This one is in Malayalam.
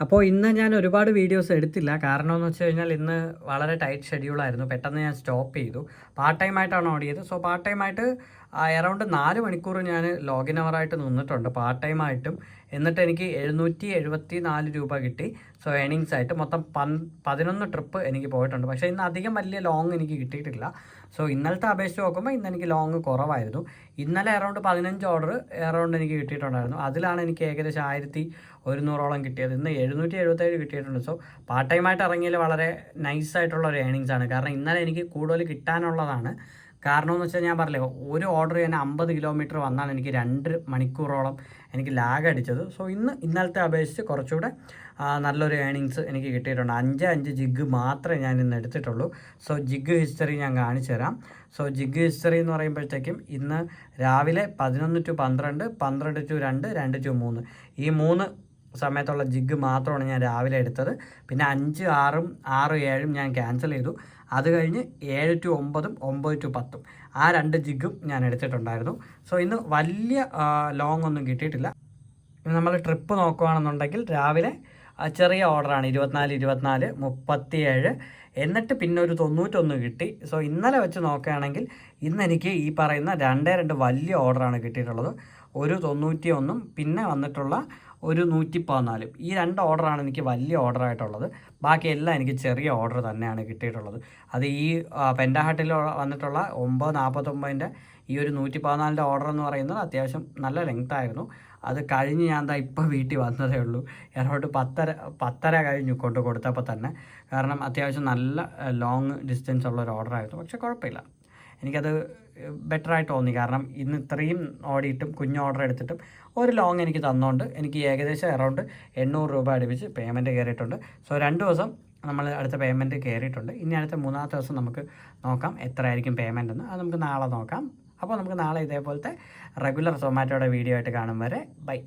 അപ്പോൾ ഇന്ന് ഞാൻ ഒരുപാട് വീഡിയോസ് എടുത്തില്ല. കാരണം എന്ന് വെച്ച് കഴിഞ്ഞാൽ ഇന്ന് വളരെ ടൈറ്റ് ഷെഡ്യൂളായിരുന്നു. പെട്ടെന്ന് ഞാൻ സ്റ്റോപ്പ് ചെയ്തു. പാർട്ട് ടൈം ആയിട്ടാണ് ഓടിയത്. സോ പാർട്ട് ടൈം ആയിട്ട് അറൗണ്ട് 4 മണിക്കൂർ ഞാൻ ലോഗിൻ അവറായിട്ട് നിന്നിട്ടുണ്ട് പാർട്ട് ടൈം ആയിട്ടും. എന്നിട്ട് എനിക്ക് 774 രൂപ കിട്ടി. സോ ഏണിങ്സ് ആയിട്ട് മൊത്തം 11 ട്രിപ്പ് എനിക്ക് പോയിട്ടുണ്ട്. പക്ഷേ ഇന്ന് അധികം വലിയ ലോങ് എനിക്ക് കിട്ടിയിട്ടില്ല. സോ ഇന്നലത്തെ അപേക്ഷിച്ച് നോക്കുമ്പോൾ ഇന്ന് എനിക്ക് ലോങ് കുറവായിരുന്നു. ഇന്നലെ അറൗണ്ട് 15 ഓർഡർ അറൗണ്ട് എനിക്ക് കിട്ടിയിട്ടുണ്ടായിരുന്നു. അതിലാണ് എനിക്ക് ഏകദേശം 1100ഓളം കിട്ടിയത്. ഇന്ന് 777 കിട്ടിയിട്ടുണ്ട്. സോ പാർട്ട് ടൈമായിട്ട് ഇറങ്ങിയതിൽ വളരെ നൈസായിട്ടുള്ള ഒരു ഏണിങ്സ് ആണ്. കാരണം ഇന്നലെ എനിക്ക് കൂടുതൽ കിട്ടാനുള്ളതാണ്. കാരണം എന്ന് വെച്ചാൽ ഞാൻ പറഞ്ഞില്ലേ, ഒരു ഓർഡർ തന്നെ 50 കിലോമീറ്റർ വന്നാണ് എനിക്ക് 2 മണിക്കൂറോളം എനിക്ക് ലാഗ് അടിച്ചത്. സോ ഇന്നലത്തെ അപേക്ഷിച്ച് കുറച്ചുകൂടെ നല്ലൊരു ഏണിങ്സ് എനിക്ക് കിട്ടിയിട്ടുണ്ട്. 5 ജിഗ് മാത്രമേ ഞാൻ ഇന്ന് എടുത്തിട്ടുള്ളൂ. സോ ജിഗ് ഹിസ്റ്ററി ഞാൻ കാണിച്ചു തരാം. സോ ജിഗ് ഹിസ്റ്ററി എന്ന് പറയുമ്പോഴത്തേക്കും ഇന്ന് രാവിലെ 11 to 12, 12 to 2, 2 to 3 ഈ 3 സമയത്തുള്ള ജിഗ് മാത്രമാണ് ഞാൻ രാവിലെ എടുത്തത്. പിന്നെ 5, 6, 6, 7 ഞാൻ ക്യാൻസൽ ചെയ്തു. അത് കഴിഞ്ഞ് 7 to 9, 9 to 10 ആ 2 ജിഗും ഞാൻ എടുത്തിട്ടുണ്ടായിരുന്നു. സോ ഇന്ന് വലിയ ലോങ് ഒന്നും കിട്ടിയിട്ടില്ല. നമ്മൾ ട്രിപ്പ് നോക്കുകയാണെന്നുണ്ടെങ്കിൽ രാവിലെ ചെറിയ ഓർഡറാണ് 24, 37, എന്നിട്ട് പിന്നെ ഒരു 91 കിട്ടി. സോ ഇന്നലെ വെച്ച് നോക്കുകയാണെങ്കിൽ ഇന്ന് എനിക്ക് ഈ പറയുന്ന 2 വലിയ ഓർഡറാണ് കിട്ടിയിട്ടുള്ളത്. ഒരു 91 പിന്നെ വന്നിട്ടുള്ള ഒരു 114. ഈ 2 ഓർഡറാണ് എനിക്ക് വലിയ ഓർഡറായിട്ടുള്ളത്. ബാക്കിയെല്ലാം എനിക്ക് ചെറിയ ഓർഡർ തന്നെയാണ് കിട്ടിയിട്ടുള്ളത്. അത് ഈ പെൻഡാഹട്ടിൽ വന്നിട്ടുള്ള 949 ഈ ഒരു 114 ഓർഡർ എന്ന് പറയുന്നത് അത്യാവശ്യം നല്ല ലെങ്ത് ആയിരുന്നു. അത് കഴിഞ്ഞ് ഞാൻ ഇപ്പോൾ വീട്ടിൽ വന്നതേ ഉള്ളൂ. എറൗണ്ട് 10:30 കഴിഞ്ഞു കൊണ്ട് കൊടുത്തപ്പോൾ തന്നെ. കാരണം അത്യാവശ്യം നല്ല ലോങ് ഡിസ്റ്റൻസ് ഉള്ള ഒരു ഓർഡറായിരുന്നു. പക്ഷേ കുഴപ്പമില്ല, എനിക്കത് ബെറ്ററായിട്ട് തോന്നി. കാരണം ഇന്ന് ഇത്രയും ഓടിയിട്ടും കുഞ്ഞ് ഓർഡർ എടുത്തിട്ടും ഒരു ലോങ് എനിക്ക് തന്നുകൊണ്ട് എനിക്ക് ഏകദേശം അറൗണ്ട് 800 രൂപ അടുപ്പിച്ച് പേയ്മെൻറ്റ് കയറിയിട്ടുണ്ട്. സോ 2 ദിവസം നമ്മൾ അടുത്ത പേയ്മെൻറ്റ് കയറിയിട്ടുണ്ട്. ഇനി അടുത്ത 3-ാമത്തെ ദിവസം നമുക്ക് നോക്കാം എത്രയായിരിക്കും പേയ്മെൻ്റ് എന്ന്. അത് നമുക്ക് നാളെ നോക്കാം. അപ്പോൾ നമുക്ക് നാളെ ഇതേപോലത്തെ റെഗുലർ സൊമാറ്റോയുടെ വീഡിയോ ആയിട്ട് കാണും വരെ ബൈ.